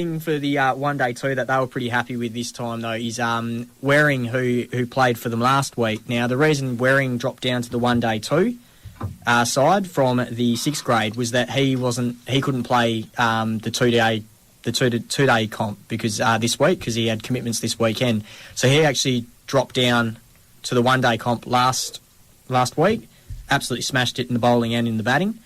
thing for the one day too that they were pretty happy with this time though is Waring, who played for them last week. Now the reason Waring dropped down to the one day two side from the sixth grade was that he couldn't play the 2 day comp because this week because he had commitments this weekend. So he actually dropped down to the 1 day comp last week. Absolutely smashed it in the bowling and in the batting.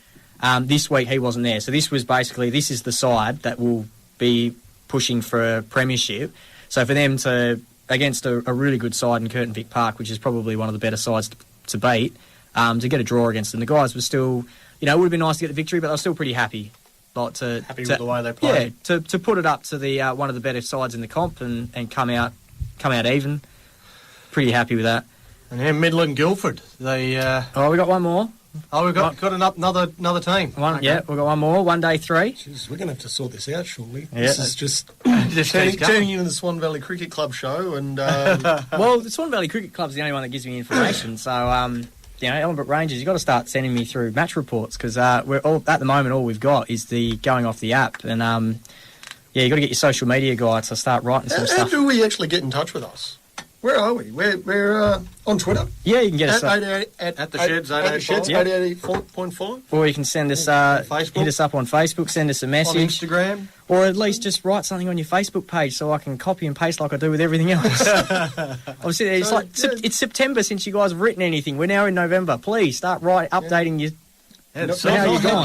This week he wasn't there. So this is the side that will be pushing for a premiership. So for them to, against a really good side in Curtin Vic Park, which is probably one of the better sides to beat, to get a draw against them. The guys were still, it would have been nice to get the victory, but they were still pretty happy. Happy with the way they played. Yeah, to put it up to the one of the better sides in the comp and come out even. Pretty happy with that. And then Midland Guildford. They. We got one more. We've got another team. Yeah, we've got one more. 1 day 3. Jeez, we're going to have to sort this out shortly. Yeah. This is just turning into the Swan Valley Cricket Club show. And well, the Swan Valley Cricket Club's the only one that gives me information. So, Ellenbrook Rangers, you've got to start sending me through match reports because we're all at the moment. All we've got is the going off the app, and you've got to get your social media guy to start writing some stuff. How do we actually get in touch with us? Where are we? We're on Twitter. Yeah, you can get us at the Sheds 88.5. Or you can send us hit us up on Facebook, send us a message on Instagram, or at least just write something on your Facebook page so I can copy and paste like I do with everything else. Obviously, it's September since you guys have written anything. We're now in November. Please start updating your.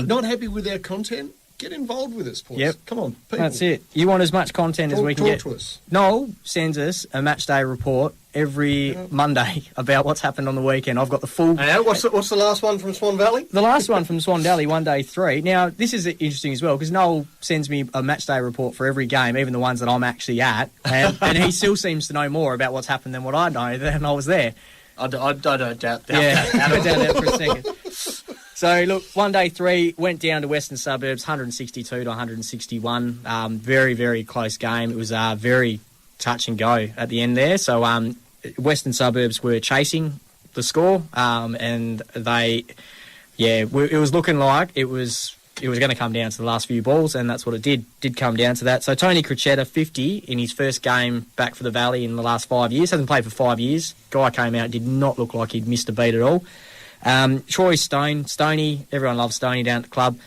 Not happy with our content? Get involved with us, please. Yep. Come on, people. That's it. You want as much content as we can get. Talk to us. Noel sends us a match day report every Monday about what's happened on the weekend. I've got the full... What's the last one from Swan Valley? The last one from Swan Valley, 1 day 3. Now, this is interesting as well because Noel sends me a match day report for every game, even the ones that I'm actually at, and he still seems to know more about what's happened than what I know than I was there. I don't doubt that. I doubt that for a second. So, look, 1 day 3 went down to Western Suburbs, 162 to 161. Very, very close game. It was very touch and go at the end there. So, Western Suburbs were chasing the score, and it was looking like it was going to come down to the last few balls, and that's what it did come down to that. So, Tony Crocetta, 50 in his first game back for the Valley in the last 5 years. Hasn't played for 5 years. Guy came out, did not look like he'd missed a beat at all. Troy Stoney, everyone loves Stoney down at the club.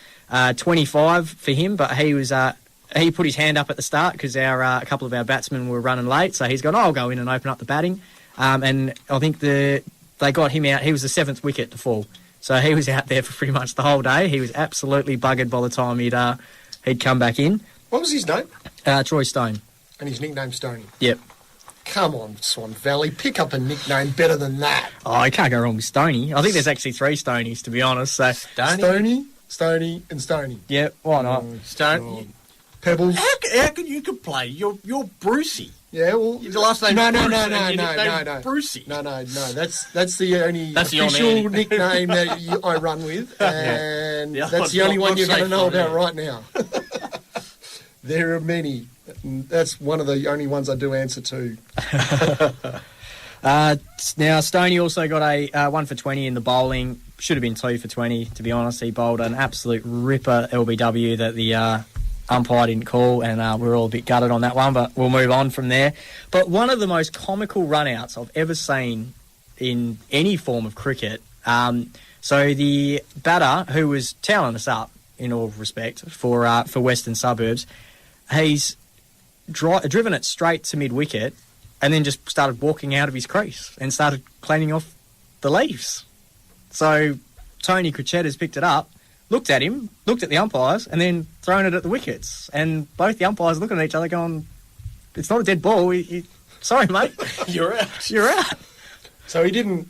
25 for him, but he put his hand up at the start because a couple of our batsmen were running late, so he's gone, I'll go in and open up the batting. And I think they got him out. He was the 7th wicket to fall, so he was out there for pretty much the whole day. He was absolutely buggered by the time he'd come back in. What was his name? Troy Stone. And his nickname Stoney? Yep. Come on, Swan Valley. Pick up a nickname better than that. Oh, you can't go wrong with Stoney. I think there's actually 3 Stonies, to be honest. So Stoney, and Stoney. Yeah, why not? Stoney. Pebbles. How can you play? You're Brucey. Yeah, well... The last name No. Brucey. No. That's the only official nickname that I run with, and that's the only one you're going to know about right now. There are many. That's one of the only ones I do answer to. Now, Stoney also got a 1 for 20 in the bowling. Should have been 2 for 20, to be honest. He bowled an absolute ripper LBW that the umpire didn't call, and we're all a bit gutted on that one, but we'll move on from there. But one of the most comical run-outs I've ever seen in any form of cricket, so the batter, who was toweling us up, in all respect, for Western Suburbs, he's driven it straight to mid-wicket and then just started walking out of his crease and started cleaning off the leaves. So Tony Crocetta's picked it up, looked at him, looked at the umpires, and then thrown it at the wickets. And both the umpires looking at each other going, it's not a dead ball. Sorry, mate. You're out. You're out. So he didn't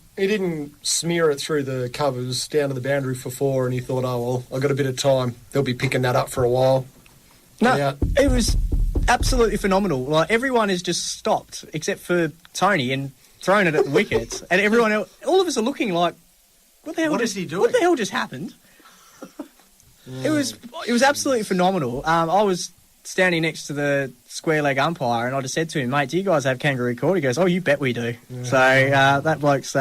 smear it through the covers down to the boundary for 4, and he thought, oh, well, I've got a bit of time. They'll be picking that up for a while. No, it was absolutely phenomenal. Like, everyone has just stopped, except for Tony, and thrown it at the wickets. And everyone else, all of us are looking like, what the hell is he doing? What the hell just happened? It was absolutely phenomenal. I was standing next to the square leg umpire, and I just said to him, mate, do you guys have kangaroo court? He goes, oh, you bet we do. Yeah. So that bloke's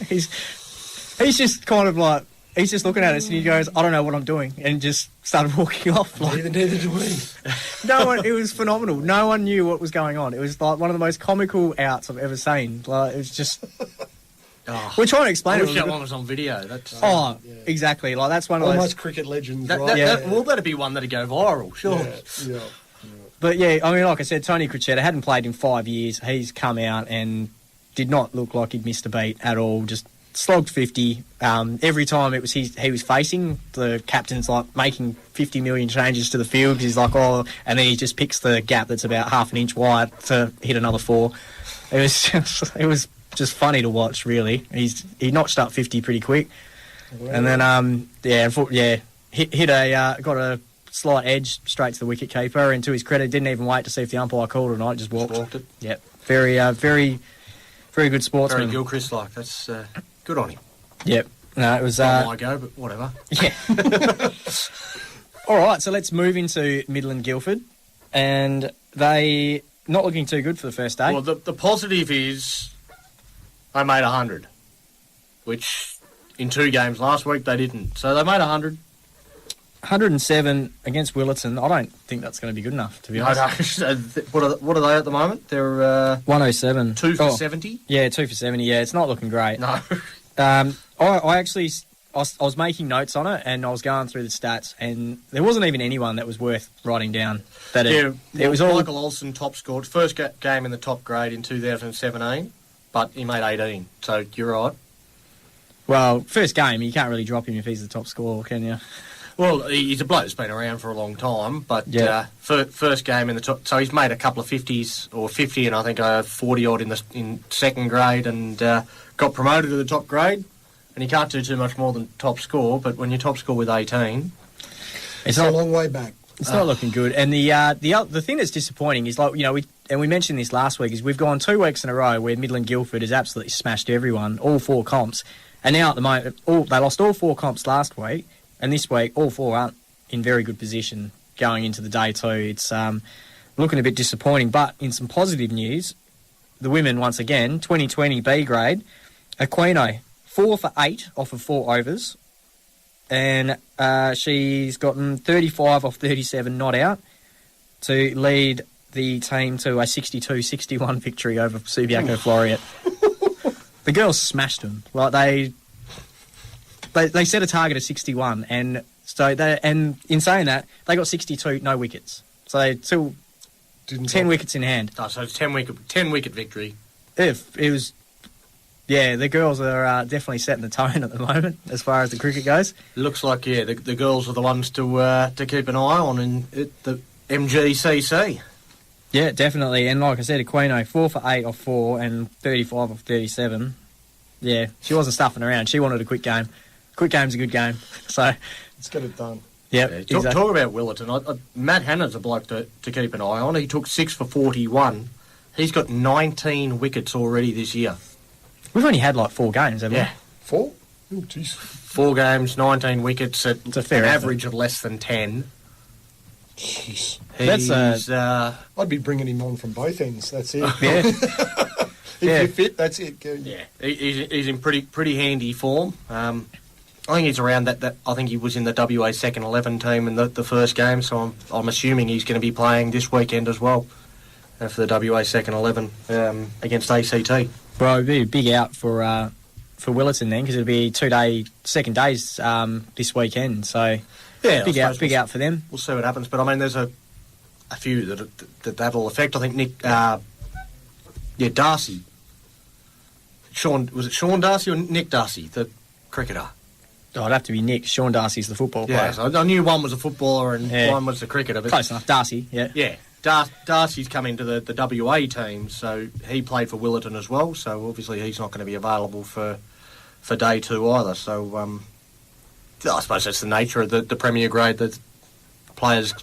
he's just kind of like he's just looking at us and he goes, I don't know what I'm doing, and just started walking off. Like, neither do we. No one. It was phenomenal. No one knew what was going on. It was like one of the most comical outs I've ever seen. Like, it was just. We're trying to explain I it. wish that one was on video. That's exactly. Like, that's one of almost those cricket legends, right? That'd be one that'd go viral, sure. Yeah. But yeah, I mean, like I said, Tony Crocetta hadn't played in 5 years. He's come out and did not look like he'd missed a beat at all. Just slogged 50. Every time it was he was facing, the captain's like making 50 million changes to the field. He's like, and then he just picks the gap that's about half an inch wide to hit another 4. It was just funny to watch, really. He notched up 50 pretty quick, and then got a slight edge straight to the wicket keeper. And to his credit, didn't even wait to see if the umpire called or not. Just walked it. Yep, very very good sportsman. Very Gilchrist-like. That's good on him. Yep. No, it was not my go, but whatever. Yeah. All right, so let's move into Midland Guildford, and they not looking too good for the first day. Well, the positive is they made 100, which in 2 games last week they didn't. So they made 100. 107 against Willetton. I don't think that's going to be good enough, to be honest. What are they at the moment? They're 107. 2 for 70? Yeah, 2 for 70. Yeah, it's not looking great. No. I actually was making notes on it, and I was going through the stats, and there wasn't even anyone that was worth writing down. It was all Michael Olsen top scored first game in the top grade in 2017, but he made 18. So you're right. Well, first game, you can't really drop him if he's the top scorer, can you? Well, he's a bloke that's been around for a long time, but first game in the top... So he's made a couple of 50s, or 50 and I think 40-odd in second grade, and got promoted to the top grade, and you can't do too much more than top score, but when you top score with 18... It's a long way back. It's not looking good. And the thing that's disappointing is, like, you know, we mentioned this last week, is we've gone 2 weeks in a row where Midland Guildford has absolutely smashed everyone, all 4 comps, and now at the moment, they lost all 4 comps last week, and this week, all 4 aren't in very good position going into the day 2. It's looking a bit disappointing. But in some positive news, the women, once again, 2020 B grade, Aquino, 4 for 8 off of 4 overs. And she's gotten 35 off 37 not out to lead the team to a 62-61 victory over Subiaco Floreat. The girls smashed them. Like, They set a target of 61, and in saying that, they got 62, no wickets. So they still 10 wickets in hand. Oh, so it's 10 wicket victory. It was, the girls are definitely setting the tone at the moment as far as the cricket goes. It looks like the girls are the ones to keep an eye on in the MGCC. Yeah, definitely. And like I said, Aquino 4 for 8 off 4 and 35 off 37. Yeah, she wasn't stuffing around. She wanted a quick game. Quick game's a good game, so let's get it done. Yep, yeah, exactly. Talk about Willetton. Matt Hannah's a bloke to keep an eye on. He took 6 for 41. He's got 19 wickets already this year. We've only had like 4 games, haven't we? 4? Oh, jeez. 4 games, 19 wickets at it's a fair an average of less than 10. Jeez. That's I'd be bringing him on from both ends. That's it. Yeah. If you're fit, that's it. Yeah, he's in pretty handy form. I think he's around that. I think he was in the WA second 11 team in the first game, so I'm assuming he's going to be playing this weekend as well for the WA second 11 against ACT. Well, it'd be a big out for Willetton then, because it'll be 2 second days this weekend. So yeah, big out for them. We'll see what happens. But I mean, there's a few that'll affect. I think Nick, Darcy. Was it Sean Darcy or Nick Darcy, the cricketer? Oh, it'd have to be Nick. Sean Darcy's the football player. Yeah, so I knew one was a footballer and one was a cricketer. But close enough. Darcy, yeah. Yeah. Darcy's come into the WA team, so he played for Willetton as well, so obviously he's not going to be available for day 2 either. So I suppose that's the nature of the Premier grade, that players,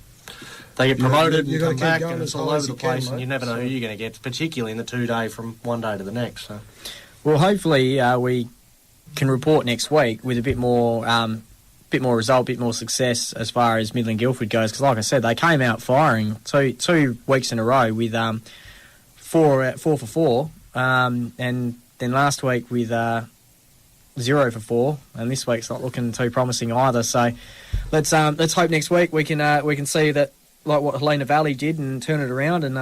they get promoted and come back and it's all over the place, and you never know who you're going to get, particularly in the 2 day from one day to the next. So. Well, hopefully we can report next week with a bit more result, bit more success as far as Midland Guildford goes. Because, like I said, they came out firing 2 weeks in a row with 4 for 4, and then last week with 0 for 4, and this week's not looking too promising either. So let's hope next week we can see that, like what Helena Valley did, and turn it around and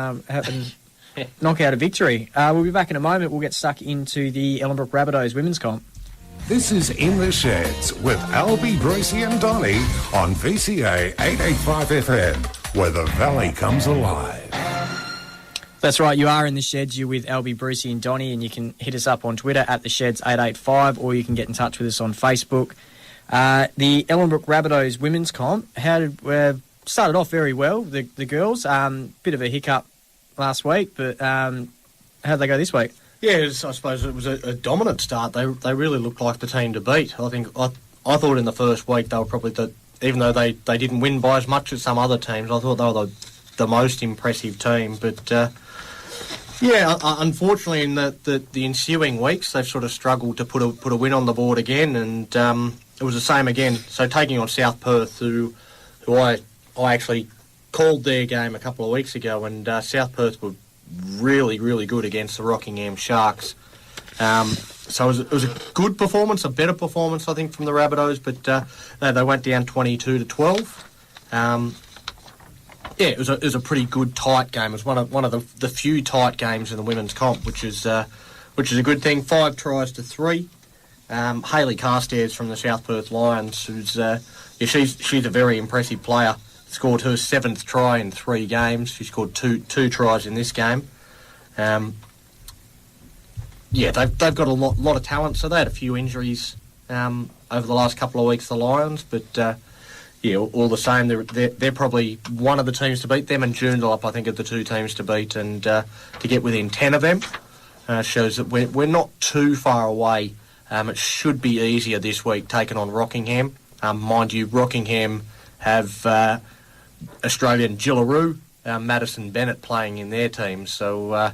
knock out a victory. We'll be back in a moment. We'll get stuck into the Ellenbrook Rabbitohs women's comp. This is In the Sheds with Albie, Brucey and Donny on VCA 885 FM, where the Valley comes alive. That's right, you are in the Sheds. You're with Albie, Brucey and Donny, and you can hit us up on Twitter at the Sheds 885, or you can get in touch with us on Facebook. The Ellenbrook Rabbitohs women's comp started off very well, the girls. Bit of a hiccup last week, but how'd they go this week? Yeah, I suppose it was a dominant start. They really looked like the team to beat. I thought in the first week they were probably even though they didn't win by as much as some other teams, I thought they were the most impressive team. But unfortunately, in the ensuing weeks, they've sort of struggled to put a win on the board again, and it was the same again. So taking on South Perth, who I actually called their game a couple of weeks ago, and South Perth were really, really good against the Rockingham Sharks. So it was a good performance, a better performance, I think, from the Rabbitohs, but they went down 22-12. It was a pretty good tight game. It was one of the few tight games in the women's comp, which is a good thing. 5 tries to 3. Hayley Carstairs from the South Perth Lions, who's she's a very impressive player. Scored her 7th try in 3 games. She scored two tries in this game. They've got a lot of talent. So they had a few injuries over the last couple of weeks, the Lions. But all the same, they're probably one of the teams to beat. Them and Joondalup, I think, are the 2 teams to beat. And to get within 10 of them shows that we're not too far away. It should be easier this week, taking on Rockingham. Mind you, Rockingham have Australian Jillaroo, Madison Bennett playing in their team. So,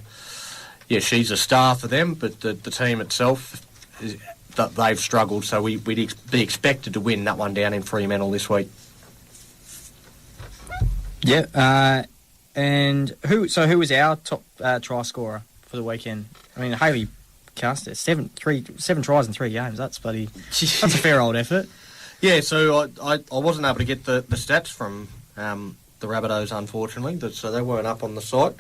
she's a star for them, but the team itself, they've struggled, so we'd be expected to win that one down in Fremantle this week. Yeah, and who was our top try scorer for the weekend? I mean, Hayley Carstairs, 7 tries in 3 games. That's that's a fair old effort. Yeah, so I wasn't able to get the stats from the Rabbitohs, unfortunately, so they weren't up on the site.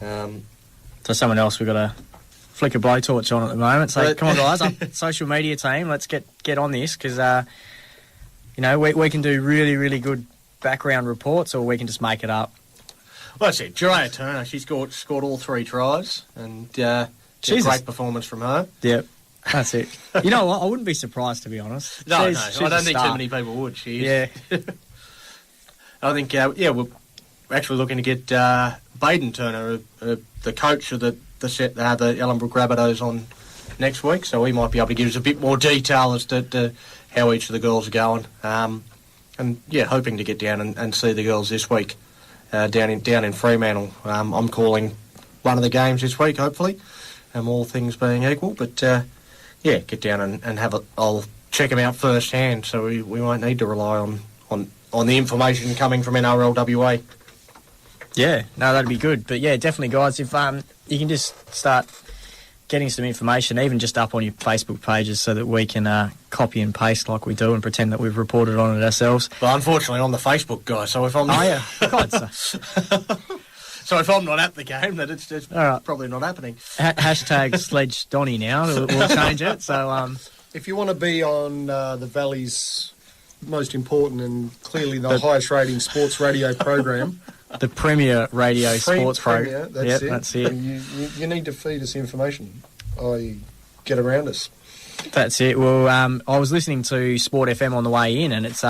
So someone else we've got to flick a blowtorch on at the moment. So come on, guys, social media team, let's get on this, because we can do really, really good background reports, or we can just make it up. Well, that's it. Jerea Turner, she scored all 3 tries, and she's a great performance from her. Yep. That's it. You know what? I wouldn't be surprised, to be honest. No, I don't think too many people would. She is. Yeah. I think, we're actually looking to get Baden Turner, the coach of the Ellenbrook Rabbitohs, on next week, so he might be able to give us a bit more detail as to how each of the girls are going. Hoping to get down and see the girls this week down in Fremantle. I'm calling one of the games this week, hopefully, all things being equal, but... get down and I'll check them out firsthand, so we won't need to rely on the information coming from NRLWA. Yeah, no, that'd be good. But yeah, definitely, guys, if you can just start getting some information, even just up on your Facebook pages, so that we can copy and paste like we do and pretend that we've reported on it ourselves. But unfortunately, on the Facebook, guys, so if I'm... Oh, yeah. God, so. So if I'm not at the game, then it's probably not happening. Hashtag Sledge Donny now. We'll change it. So, if you want to be on the Valley's most important and clearly the highest rating sports radio program, the premier radio sports program, that's it. You need to feed us information. Get around us. That's it. Well, I was listening to Sport FM on the way in, and it's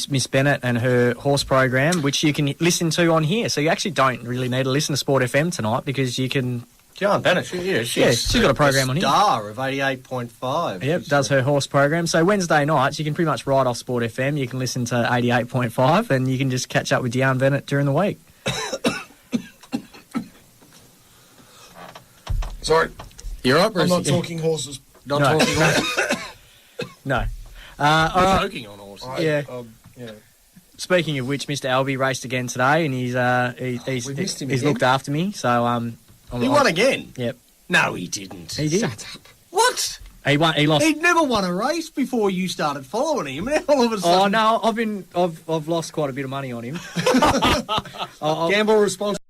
Miss Bennett and her horse program, which you can listen to on here. So you actually don't really need to listen to Sport FM tonight, because you can... John Bennett, she's got a program on here. Star of 88.5. Yep, does her horse program. So Wednesday nights, you can pretty much ride off Sport FM. You can listen to 88.5, and you can just catch up with Deanne Bennett during the week. Sorry. You're right, Bruce? I'm not talking horses. Talking horses? No. Joking on horses. Yeah. Speaking of which, Mr. Albie raced again today, and he's looked after me. So he won again. Yep. No, he didn't. He did. Shut up. What? He lost. He'd never won a race before you started following him. And all of a sudden... Oh no, I've lost quite a bit of money on him. Gamble responsibly.